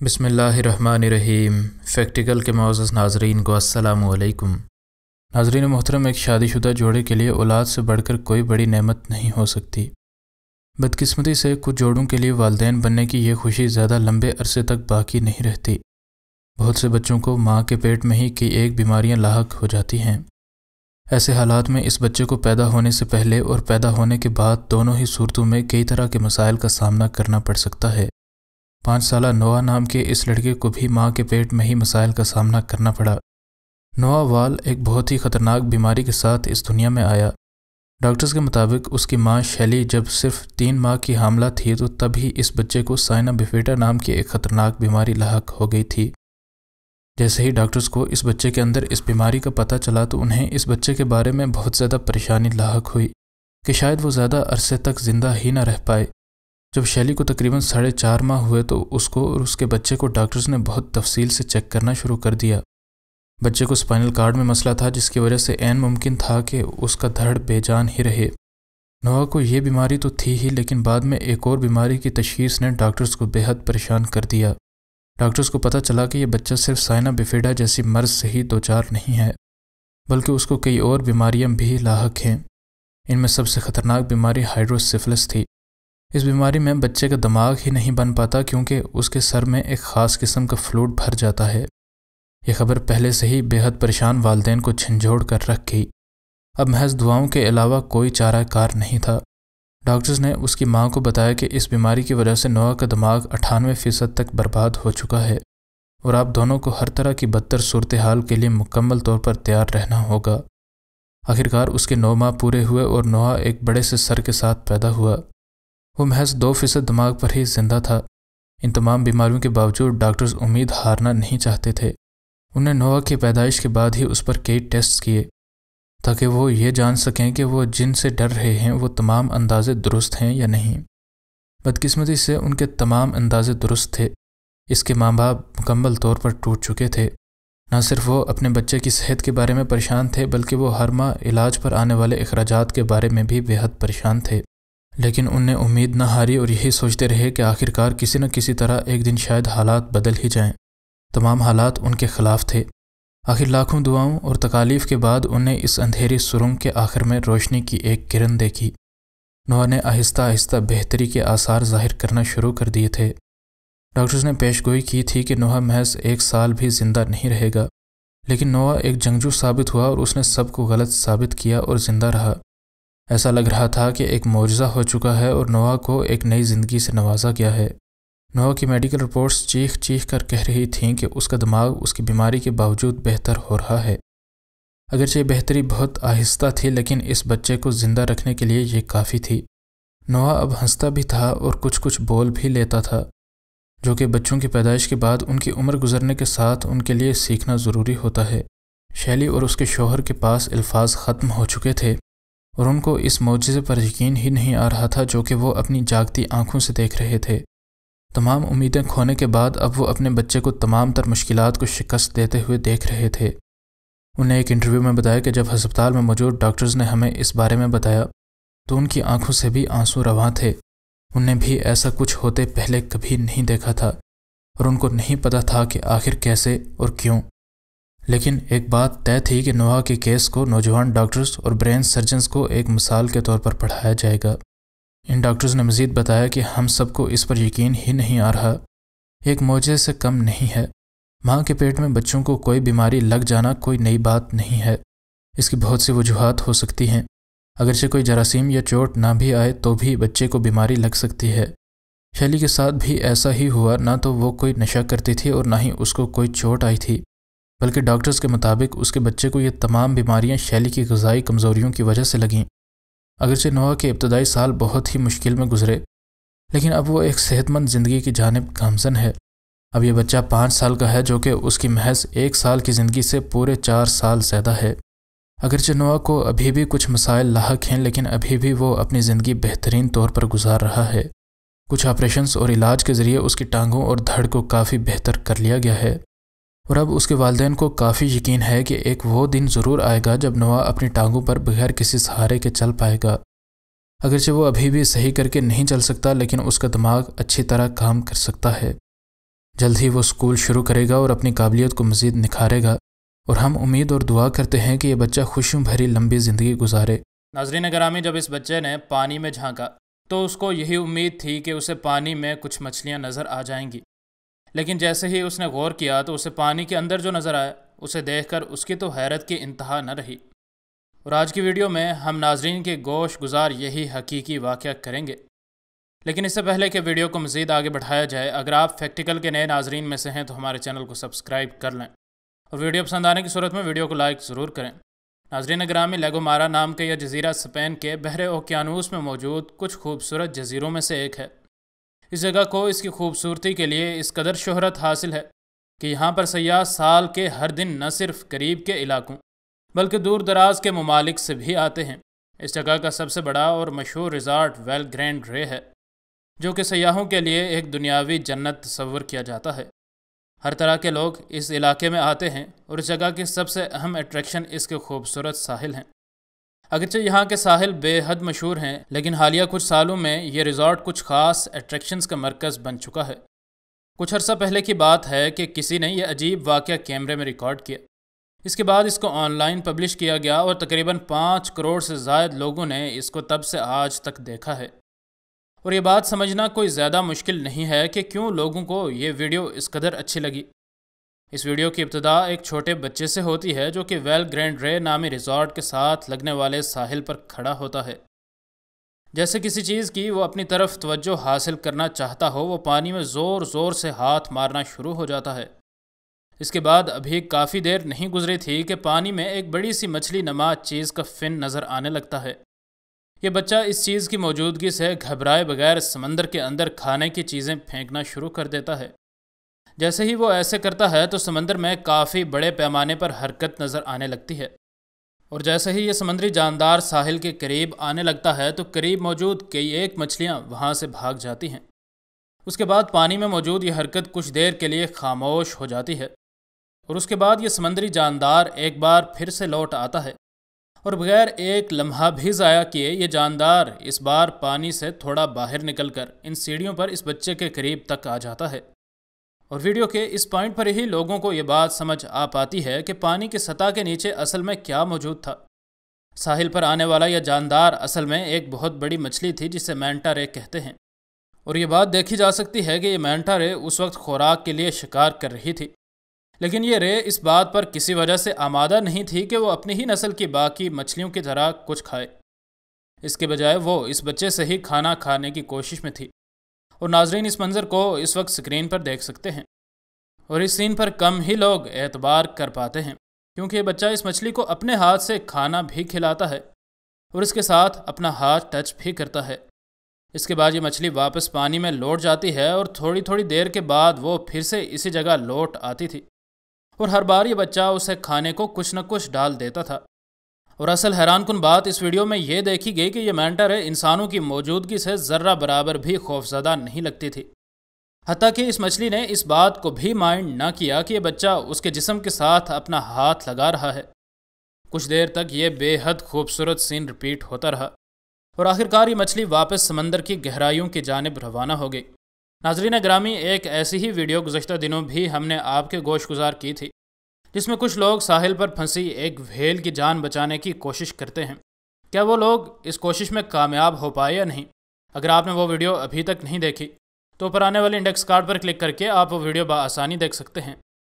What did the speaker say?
بسم اللہ الرحمن الرحیم۔ فیکٹیکل کے معزز ناظرین کو السلام علیکم۔ ناظرین محترم، ایک شادی شدہ جوڑے کے لیے اولاد سے بڑھ کر کوئی بڑی نعمت نہیں ہو سکتی۔ بدقسمتی سے کچھ جوڑوں کے لیے والدین بننے کی یہ خوشی زیادہ لمبے عرصے تک باقی نہیں رہتی۔ بہت سے بچوں کو ماں کے پیٹ میں ہی کئی ایک بیماریاں لاحق ہو جاتی ہیں۔ ایسے حالات میں اس بچے کو پیدا ہونے سے پہلے اور پیدا ہونے کے بعد دونوں ہی صورتوں میں کئی طرح کے مسائل کا سامنا کرنا پڑ سکتا ہے۔ 5 سالہ نوح نام کے اس لڑکے کو بھی ماں کے پیٹ میں ہی مسائل کا سامنا کرنا پڑا۔ نوح وال ایک بہت ہی خطرناک بیماری کے ساتھ اس دنیا میں آیا۔ ڈاکٹرز کے مطابق اس کی ماں شیلی جب صرف 3 ماہ کی حاملہ تھی تو تب ہی اس بچے کو سائنا بفیٹا نام کی ایک خطرناک بیماری لاحق ہو گئی تھی۔ جیسے ہی ڈاکٹرز کو اس بچے کے اندر اس بیماری کا پتہ چلا تو انہیں اس بچے کے بارے میں بہت زیادہ پریشانی لاحق ہوئی کہ شاید وہ زیادہ عرصے تک زندہ ہی نہ رہ پائے۔ جب شیلی کو تقریباً 4.5 ماہ ہوئے تو اس کو اور اس کے بچے کو ڈاکٹرز نے بہت تفصیل سے چیک کرنا شروع کر دیا۔ بچے کو اسپائنل کارڈ میں مسئلہ تھا جس کی وجہ سے عین ممکن تھا کہ اس کا دھڑ بے جان ہی رہے۔ نوح کو یہ بیماری تو تھی ہی، لیکن بعد میں ایک اور بیماری کی تشخیص نے ڈاکٹرز کو بے حد پریشان کر دیا۔ ڈاکٹرز کو پتہ چلا کہ یہ بچہ صرف سائنا بفیڈا جیسی مرض سے ہی دوچار نہیں ہے، بلکہ اس کو کئی اور بیماریاں بھی لاحق ہیں۔ ان میں سب سے خطرناک بیماری ہائیڈروسیفلس تھی۔ اس بیماری میں بچے کا دماغ ہی نہیں بن پاتا کیونکہ اس کے سر میں ایک خاص قسم کا فلوئڈ بھر جاتا ہے۔ یہ خبر پہلے سے ہی بے حد پریشان والدین کو جھنجھوڑ کر رکھ گئی۔ اب محض دعاؤں کے علاوہ کوئی چارہ کار نہیں تھا۔ ڈاکٹرز نے اس کی ماں کو بتایا کہ اس بیماری کی وجہ سے نوح کا دماغ 98% تک برباد ہو چکا ہے اور آپ دونوں کو ہر طرح کی بدتر صورتحال کے لیے مکمل طور پر تیار رہنا ہوگا۔ آخرکار اس کے 9 ماہ پورے ہوئے اور نوح ایک بڑے سے سر کے ساتھ پیدا ہوا۔ وہ محض 2% دماغ پر ہی زندہ تھا۔ ان تمام بیماریوں کے باوجود ڈاکٹرز امید ہارنا نہیں چاہتے تھے۔ انہیں نوح کی پیدائش کے بعد ہی اس پر کئی ٹیسٹ کیے تاکہ وہ یہ جان سکیں کہ وہ جن سے ڈر رہے ہیں وہ تمام اندازے درست ہیں یا نہیں۔ بدقسمتی سے ان کے تمام اندازے درست تھے۔ اس کے ماں باپ مکمل طور پر ٹوٹ چکے تھے۔ نہ صرف وہ اپنے بچے کی صحت کے بارے میں پریشان تھے بلکہ وہ ہر ماہ علاج پر آنے والے اخراجات کے بارے میں بھی بے حد پریشان تھے۔ لیکن ان نے امید نہ ہاری اور یہی سوچتے رہے کہ آخرکار کسی نہ کسی طرح ایک دن شاید حالات بدل ہی جائیں۔ تمام حالات ان کے خلاف تھے۔ آخر لاکھوں دعاؤں اور تکالیف کے بعد انہیں اس اندھیری سرنگ کے آخر میں روشنی کی ایک کرن دیکھی۔ نوح نے آہستہ آہستہ بہتری کے آثار ظاہر کرنا شروع کر دیے تھے۔ ڈاکٹرز نے پیش گوئی کی تھی کہ نوح محض 1 سال بھی زندہ نہیں رہے گا، لیکن نوح ایک جنگجو ثابت ہوا اور اس نے سب کو غلط ثابت کیا اور زندہ رہا۔ ایسا لگ رہا تھا کہ ایک معجزہ ہو چکا ہے اور نوح کو ایک نئی زندگی سے نوازا گیا ہے۔ نوح کی میڈیکل رپورٹس چیخ چیخ کر کہہ رہی تھیں کہ اس کا دماغ اس کی بیماری کے باوجود بہتر ہو رہا ہے۔ اگرچہ بہتری بہت آہستہ تھی لیکن اس بچے کو زندہ رکھنے کے لیے یہ کافی تھی۔ نوح اب ہنستا بھی تھا اور کچھ بول بھی لیتا تھا، جو کہ بچوں کی پیدائش کے بعد ان کی عمر گزرنے کے ساتھ ان کے لیے سیکھنا ضروری ہوتا ہے۔ شیلی اور اس کے شوہر کے پاس الفاظ ختم ہو چکے تھے اور ان کو اس معجزے پر یقین ہی نہیں آ رہا تھا جو کہ وہ اپنی جاگتی آنکھوں سے دیکھ رہے تھے۔ تمام امیدیں کھونے کے بعد اب وہ اپنے بچے کو تمام تر مشکلات کو شکست دیتے ہوئے دیکھ رہے تھے۔ انہوں نے ایک انٹرویو میں بتایا کہ جب ہسپتال میں موجود ڈاکٹرز نے ہمیں اس بارے میں بتایا تو ان کی آنکھوں سے بھی آنسو رواں تھے۔ انہیں بھی ایسا کچھ ہوتے پہلے کبھی نہیں دیکھا تھا اور ان کو نہیں پتا تھا کہ آخر کیسے اور کیوں۔ لیکن ایک بات طے تھی کہ نوح کے کیس کو نوجوان ڈاکٹرز اور برین سرجنز کو ایک مثال کے طور پر پڑھایا جائے گا۔ ان ڈاکٹرز نے مزید بتایا کہ ہم سب کو اس پر یقین ہی نہیں آ رہا، ایک معجزے سے کم نہیں ہے۔ ماں کے پیٹ میں بچوں کو کوئی بیماری لگ جانا کوئی نئی بات نہیں ہے۔ اس کی بہت سی وجوہات ہو سکتی ہیں۔ اگرچہ کوئی جراثیم یا چوٹ نہ بھی آئے تو بھی بچے کو بیماری لگ سکتی ہے۔ شیلی کے ساتھ بھی ایسا ہی ہوا، نہ تو وہ کوئی نشہ کرتی تھی اور نہ ہی اس کو کوئی چوٹ آئی تھی، بلکہ ڈاکٹرز کے مطابق اس کے بچے کو یہ تمام بیماریاں شیلی کی غذائی کمزوریوں کی وجہ سے لگیں۔ اگرچہ نوح کے ابتدائی سال بہت ہی مشکل میں گزرے، لیکن اب وہ ایک صحت مند زندگی کی جانب گامزن ہے۔ اب یہ بچہ 5 سال کا ہے جو کہ اس کی محض 1 سال کی زندگی سے پورے 4 سال زیادہ ہے۔ اگرچہ نوح کو ابھی بھی کچھ مسائل لاحق ہیں لیکن ابھی بھی وہ اپنی زندگی بہترین طور پر گزار رہا ہے۔ کچھ آپریشنز اور علاج کے ذریعے اس کی ٹانگوں اور دھڑ کو کافی بہتر کر لیا گیا ہے اور اب اس کے والدین کو کافی یقین ہے کہ ایک وہ دن ضرور آئے گا جب نوح اپنی ٹانگوں پر بغیر کسی سہارے کے چل پائے گا۔ اگرچہ وہ ابھی بھی صحیح کر کے نہیں چل سکتا لیکن اس کا دماغ اچھی طرح کام کر سکتا ہے۔ جلد ہی وہ اسکول شروع کرے گا اور اپنی قابلیت کو مزید نکھارے گا، اور ہم امید اور دعا کرتے ہیں کہ یہ بچہ خوشیوں بھری لمبی زندگی گزارے۔ ناظرین گرامی، جب اس بچے نے پانی میں جھانکا تو اس کو یہی امید تھی کہ اسے پانی میں کچھ مچھلیاں نظر آ جائیں گی، لیکن جیسے ہی اس نے غور کیا تو اسے پانی کے اندر جو نظر آیا اسے دیکھ کر اس کی تو حیرت کی انتہا نہ رہی۔ اور آج کی ویڈیو میں ہم ناظرین کے گوش گزار یہی حقیقی واقعہ کریں گے، لیکن اس سے پہلے کہ ویڈیو کو مزید آگے بڑھایا جائے، اگر آپ فیکٹیکل کے نئے ناظرین میں سے ہیں تو ہمارے چینل کو سبسکرائب کر لیں اور ویڈیو پسند آنے کی صورت میں ویڈیو کو لائک ضرور کریں۔ ناظرین گرامی، لیگومارا نام کے یہ جزیرہ اسپین کے بحر اوقیانوس میں موجود کچھ خوبصورت جزیروں میں سے ایک ہے۔ اس جگہ کو اس کی خوبصورتی کے لیے اس قدر شہرت حاصل ہے کہ یہاں پر سیاح سال کے ہر دن نہ صرف قریب کے علاقوں بلکہ دور دراز کے ممالک سے بھی آتے ہیں۔ اس جگہ کا سب سے بڑا اور مشہور ریزارٹ ویل گرینڈ رے ہے، جو کہ سیاحوں کے لیے ایک دنیاوی جنت تصور کیا جاتا ہے۔ ہر طرح کے لوگ اس علاقے میں آتے ہیں اور اس جگہ کی سب سے اہم اٹریکشن اس کے خوبصورت ساحل ہیں۔ اگرچہ یہاں کے ساحل بے حد مشہور ہیں، لیکن حالیہ کچھ سالوں میں یہ ریزارٹ کچھ خاص اٹریکشنز کا مرکز بن چکا ہے۔ کچھ عرصہ پہلے کی بات ہے کہ کسی نے یہ عجیب واقعہ کیمرے میں ریکارڈ کیا۔ اس کے بعد اس کو آن لائن پبلش کیا گیا اور تقریباً 5 کروڑ سے زائد لوگوں نے اس کو تب سے آج تک دیکھا ہے۔ اور یہ بات سمجھنا کوئی زیادہ مشکل نہیں ہے کہ کیوں لوگوں کو یہ ویڈیو اس قدر اچھی لگی۔ اس ویڈیو کی ابتدا ایک چھوٹے بچے سے ہوتی ہے جو کہ ویل گرینڈ رے نامی ریزارٹ کے ساتھ لگنے والے ساحل پر کھڑا ہوتا ہے۔ جیسے کسی چیز کی وہ اپنی طرف توجہ حاصل کرنا چاہتا ہو، وہ پانی میں زور زور سے ہاتھ مارنا شروع ہو جاتا ہے۔ اس کے بعد ابھی کافی دیر نہیں گزری تھی کہ پانی میں ایک بڑی سی مچھلی نما چیز کا فن نظر آنے لگتا ہے۔ یہ بچہ اس چیز کی موجودگی سے گھبرائے بغیر سمندر کے اندر کھانے کی چیزیں پھینکنا شروع کر دیتا ہے۔ جیسے ہی وہ ایسے کرتا ہے تو سمندر میں کافی بڑے پیمانے پر حرکت نظر آنے لگتی ہے، اور جیسے ہی یہ سمندری جاندار ساحل کے قریب آنے لگتا ہے تو قریب موجود کئی ایک مچھلیاں وہاں سے بھاگ جاتی ہیں۔ اس کے بعد پانی میں موجود یہ حرکت کچھ دیر کے لیے خاموش ہو جاتی ہے، اور اس کے بعد یہ سمندری جاندار ایک بار پھر سے لوٹ آتا ہے، اور بغیر ایک لمحہ بھی ضائع کیے یہ جاندار اس بار پانی سے تھوڑا باہر نکل کر ان سیڑھیوں پر اس بچے کے قریب تک آ جاتا ہے۔ اور ویڈیو کے اس پوائنٹ پر ہی لوگوں کو یہ بات سمجھ آ پاتی ہے کہ پانی کی سطح کے نیچے اصل میں کیا موجود تھا۔ ساحل پر آنے والا یہ جاندار اصل میں ایک بہت بڑی مچھلی تھی جسے مینٹا رے کہتے ہیں، اور یہ بات دیکھی جا سکتی ہے کہ یہ مینٹا رے اس وقت خوراک کے لیے شکار کر رہی تھی، لیکن یہ رے اس بات پر کسی وجہ سے آمادہ نہیں تھی کہ وہ اپنی ہی نسل کی باقی مچھلیوں کی طرح کچھ کھائے۔ اس کے بجائے وہ اس بچے سے ہی کھانا کھانے کی کوشش میں تھی، اور ناظرین اس منظر کو اس وقت سکرین پر دیکھ سکتے ہیں، اور اس سین پر کم ہی لوگ اعتبار کر پاتے ہیں کیونکہ یہ بچہ اس مچھلی کو اپنے ہاتھ سے کھانا بھی کھلاتا ہے اور اس کے ساتھ اپنا ہاتھ ٹچ بھی کرتا ہے۔ اس کے بعد یہ مچھلی واپس پانی میں لوٹ جاتی ہے اور تھوڑی تھوڑی دیر کے بعد وہ پھر سے اسی جگہ لوٹ آتی تھی، اور ہر بار یہ بچہ اسے کھانے کو کچھ نہ کچھ ڈال دیتا تھا۔ اور اصل حیران کن بات اس ویڈیو میں یہ دیکھی گئی کہ یہ مینٹا رے انسانوں کی موجودگی سے ذرہ برابر بھی خوفزدہ نہیں لگتی تھی، حتیٰ کہ اس مچھلی نے اس بات کو بھی مائنڈ نہ کیا کہ یہ بچہ اس کے جسم کے ساتھ اپنا ہاتھ لگا رہا ہے۔ کچھ دیر تک یہ بے حد خوبصورت سین رپیٹ ہوتا رہا، اور آخرکار یہ مچھلی واپس سمندر کی گہرائیوں کی جانب روانہ ہو گئی۔ ناظرین گرامی، ایک ایسی ہی ویڈیو گزشتہ دنوں بھی ہم نے آپ کے گوش گزار کی تھی، جس میں کچھ لوگ ساحل پر پھنسی ایک وھیل کی جان بچانے کی کوشش کرتے ہیں۔ کیا وہ لوگ اس کوشش میں کامیاب ہو پائے یا نہیں؟ اگر آپ نے وہ ویڈیو ابھی تک نہیں دیکھی تو اوپر آنے والے انڈیکس کارڈ پر کلک کر کے آپ وہ ویڈیو بآسانی دیکھ سکتے ہیں۔